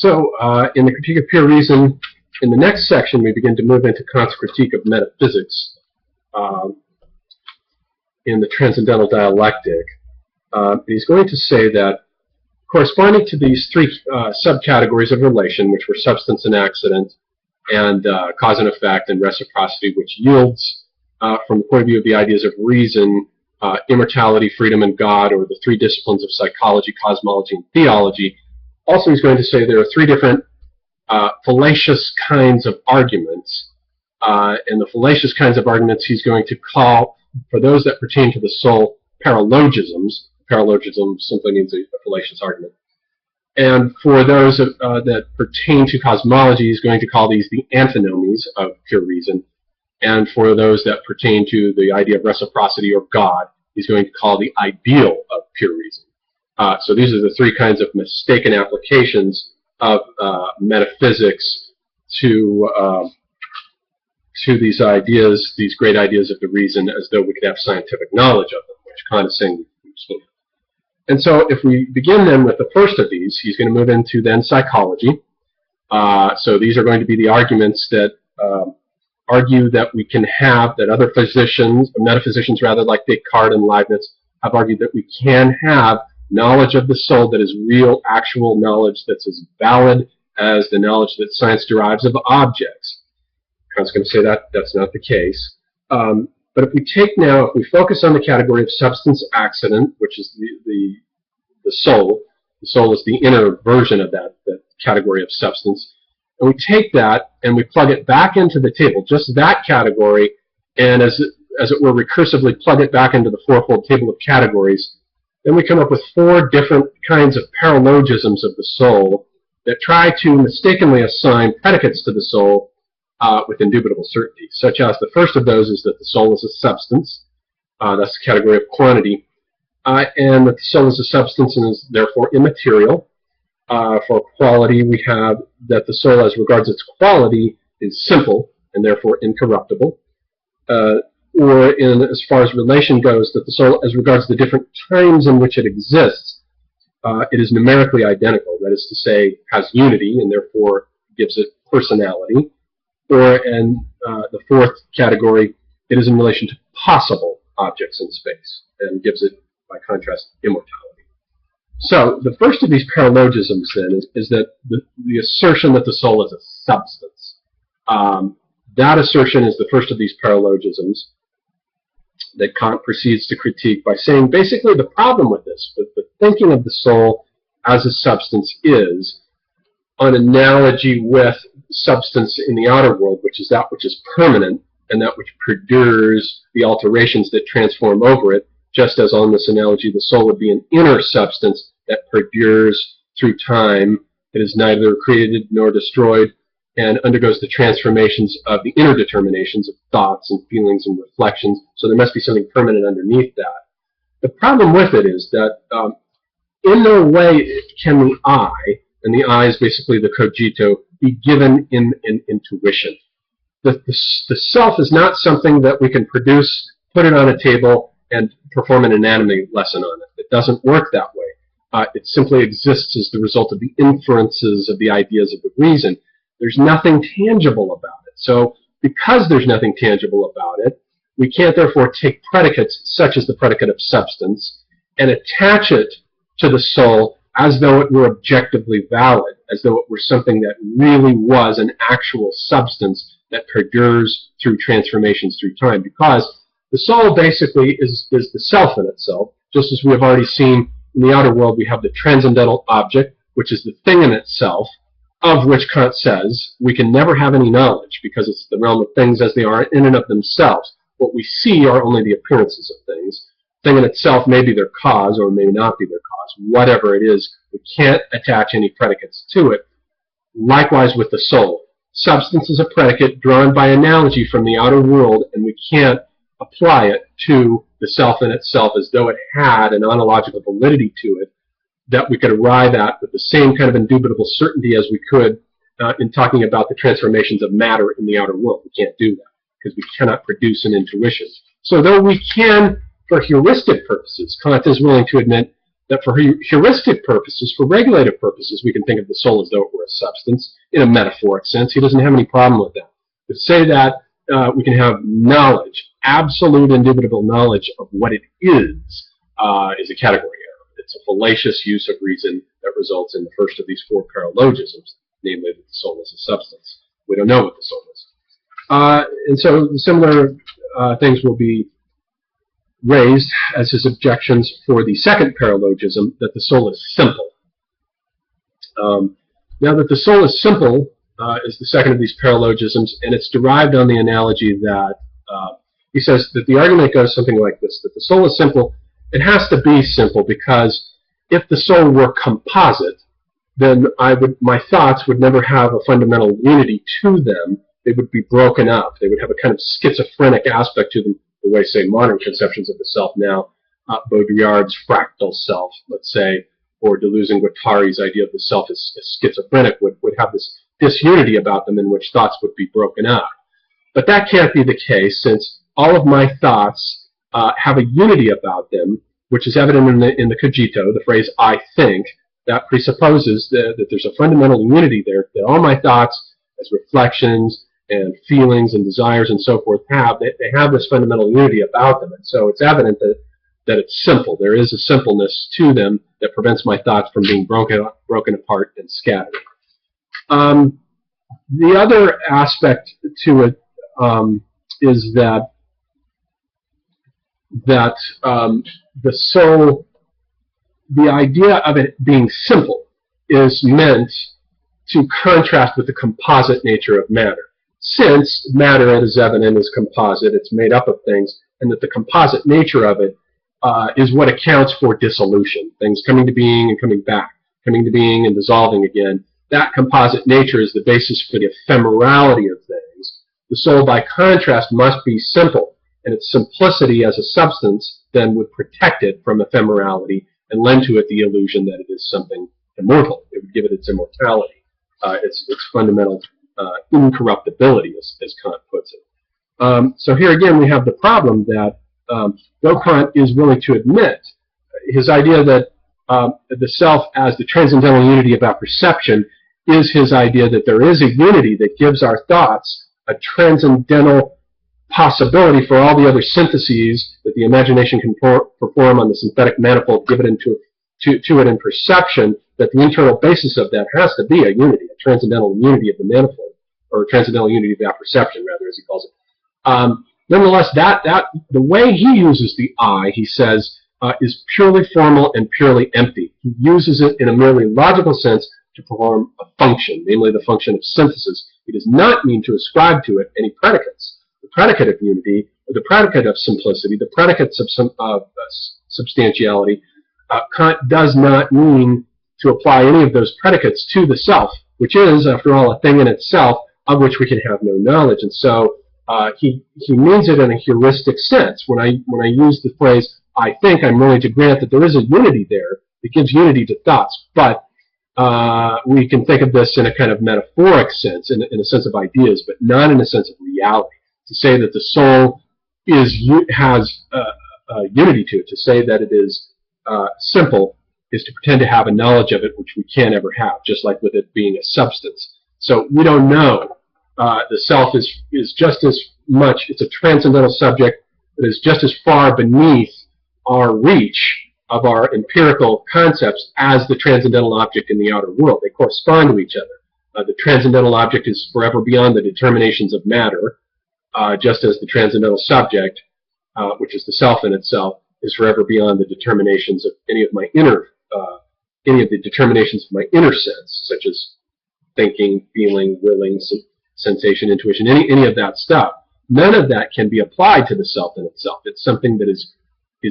In the critique of pure reason, in the next section, we begin to move into Kant's critique of metaphysics in the transcendental dialectic. He's going to say that corresponding to these three subcategories of relation, which were substance and accident, and cause and effect, and reciprocity, which yields, from the point of view of the ideas of reason, immortality, freedom, and God, or the three disciplines of psychology, cosmology, and theology. Also, he's going to say there are three different fallacious kinds of arguments, and the fallacious kinds of arguments he's going to call, for those that pertain to the soul, paralogisms. Paralogism simply means a fallacious argument. And for those that pertain to cosmology, he's going to call these the antinomies of pure reason. And for those that pertain to the idea of reciprocity or God, he's going to call the ideal of pure reason. So these are the three kinds of mistaken applications of metaphysics to these ideas, these great ideas of the reason, as though we could have scientific knowledge of them, which Kant is saying we can't. And so if we begin then with the first of these, he's going to move into then psychology. So these are going to be the arguments that argue that we can have, that other physicians, metaphysicians rather, like Descartes and Leibniz, have argued that we can have knowledge of the soul that is real, actual knowledge that's as valid as the knowledge that science derives of objects. Kant's going to say that that's not the case. But if we focus on the category of substance accident, which is the soul is the inner version of that category of substance, and we take that and we plug it back into the table, just that category, and as it were recursively plug it back into the fourfold table of categories, then we come up with four different kinds of paralogisms of the soul that try to mistakenly assign predicates to the soul with indubitable certainty, such as the first of those is that the soul is a substance. That's the category of quantity. And that the soul is a substance and is therefore immaterial. For quality, we have that the soul, as regards its quality, is simple and therefore incorruptible. Or as far as relation goes, that the soul, as regards the different times in which it exists, it is numerically identical. That is to say, has unity and therefore gives it personality. Or, and the fourth category, it is in relation to possible objects in space and gives it, by contrast, immortality. So the first of these paralogisms then is that the assertion that the soul is a substance. That assertion is the first of these paralogisms that Kant proceeds to critique by saying basically the problem with this, with the thinking of the soul as a substance, is an analogy with substance in the outer world, which is that which is permanent and that which perdures the alterations that transform over it, just as on this analogy the soul would be an inner substance that perdures through time. It is neither created nor destroyed and undergoes the transformations of the inner determinations of thoughts and feelings and reflections, so there must be something permanent underneath that. The problem with it is that in no way can the I, and the I is basically the cogito, be given in intuition. The self is not something that we can produce, put it on a table, and perform an anatomy lesson on it. It doesn't work that way. It simply exists as the result of the inferences of the ideas of the reason. There's nothing tangible about it. So because there's nothing tangible about it, we can't therefore take predicates such as the predicate of substance and attach it to the soul as though it were objectively valid, as though it were something that really was an actual substance that perdures through transformations through time. Because the soul basically is the self in itself. Just as we have already seen in the outer world, we have the transcendental object, which is the thing in itself, of which Kant says we can never have any knowledge because it's the realm of things as they are in and of themselves. What we see are only the appearances of things. Thing in itself may be their cause or may not be their cause. Whatever it is, we can't attach any predicates to it. Likewise with the soul. Substance is a predicate drawn by analogy from the outer world, and we can't apply it to the self in itself as though it had an ontological validity to it that we could arrive at with the same kind of indubitable certainty as we could in talking about the transformations of matter in the outer world. We can't do that because we cannot produce an intuition. So though we can, for heuristic purposes, Kant is willing to admit that for heuristic purposes, for regulative purposes, we can think of the soul as though it were a substance in a metaphoric sense. He doesn't have any problem with that. But say that we can have knowledge, absolute indubitable knowledge of what it is a category error. It's a fallacious use of reason that results in the first of these four paralogisms, namely that the soul is a substance. We don't know what the soul is. And so similar things will be raised as his objections for the second paralogism, that the soul is simple. Now that the soul is simple is the second of these paralogisms, and it's derived on the analogy that he says that the argument goes something like this, that the soul is simple. It has to be simple because if the soul were composite, then my thoughts would never have a fundamental unity to them. They would be broken up. They would have a kind of schizophrenic aspect to them, the way, say, modern conceptions of the self now, Baudrillard's fractal self, let's say, or Deleuze-Guattari's idea of the self as schizophrenic would have this disunity about them in which thoughts would be broken up. But that can't be the case, since all of my thoughts have a unity about them, which is evident in the cogito, the phrase "I think." That presupposes that there's a fundamental unity there, that all my thoughts, as reflections and feelings and desires and so forth, they have this fundamental unity about them. And so it's evident that it's simple. There is a simpleness to them that prevents my thoughts from being broken apart and scattered. The other aspect to it is that the soul, the idea of it being simple is meant to contrast with the composite nature of matter. Since matter, as evident, is composite, it's made up of things, and that the composite nature of it is what accounts for dissolution, things coming to being and coming back, coming to being and dissolving again. That composite nature is the basis for the ephemerality of things. The soul, by contrast, must be simple, and its simplicity as a substance then would protect it from ephemerality and lend to it the illusion that it is something immortal. It would give it its immortality, its fundamental incorruptibility, as Kant puts it. So here again we have the problem that though Kant is willing to admit his idea that the self as the transcendental unity about perception is his idea that there is a unity that gives our thoughts a transcendental possibility for all the other syntheses that the imagination can perform on the synthetic manifold given to it in perception, that the internal basis of that has to be a unity, a transcendental unity of the manifold, or a transcendental unity of that perception, rather, as he calls it. Nonetheless, the way he uses the I, he says, is purely formal and purely empty. He uses it in a merely logical sense to perform a function, namely the function of synthesis. He does not mean to ascribe to it any predicates. The predicate of unity, or the predicate of simplicity, the predicates of substantiality, Kant does not mean to apply any of those predicates to the self, which is, after all, a thing in itself of which we can have no knowledge. And so he means it in a heuristic sense. When I use the phrase "I think," I'm willing to grant that there is a unity there that gives unity to thoughts, but we can think of this in a kind of metaphoric sense, in a sense of ideas, but not in a sense of reality. To say that the soul has unity to it, to say that it is simple, is to pretend to have a knowledge of it which we can't ever have, just like with it being a substance. So we don't know. The self is just as much, it's a transcendental subject that is just as far beneath our reach of our empirical concepts as the transcendental object in the outer world. They correspond to each other. The transcendental object is forever beyond the determinations of matter, just as the transcendental subject, which is the self in itself, is forever beyond the determinations of any of the determinations of my inner sense, such as thinking, feeling, willing, sensation, intuition, any of that stuff. None of that can be applied to the self in itself. It's something that is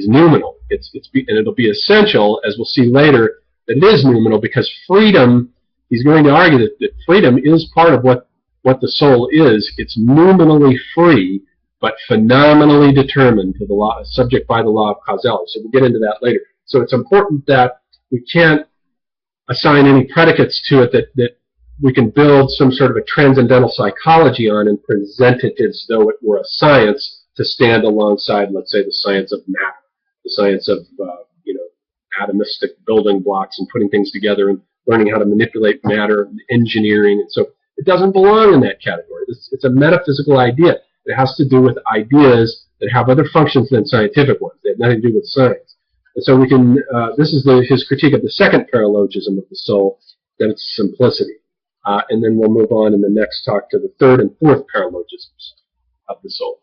noumenal. And it'll be essential, as we'll see later, that it is noumenal, because freedom, he's going to argue that freedom is part of what the soul is. It's noumenally free, but phenomenally determined to the law, subject by the law of causality. So we'll get into that later. So it's important that we can't assign any predicates to it that we can build some sort of a transcendental psychology on and present it as though it were a science to stand alongside, let's say, the science of matter, the science of atomistic building blocks and putting things together and learning how to manipulate matter, engineering, and so it doesn't belong in that category. It's a metaphysical idea. It has to do with ideas that have other functions than scientific ones. They have nothing to do with science. And so we can, this is his critique of the second paralogism of the soul, that it's simplicity. And then we'll move on in the next talk to the third and fourth paralogisms of the soul.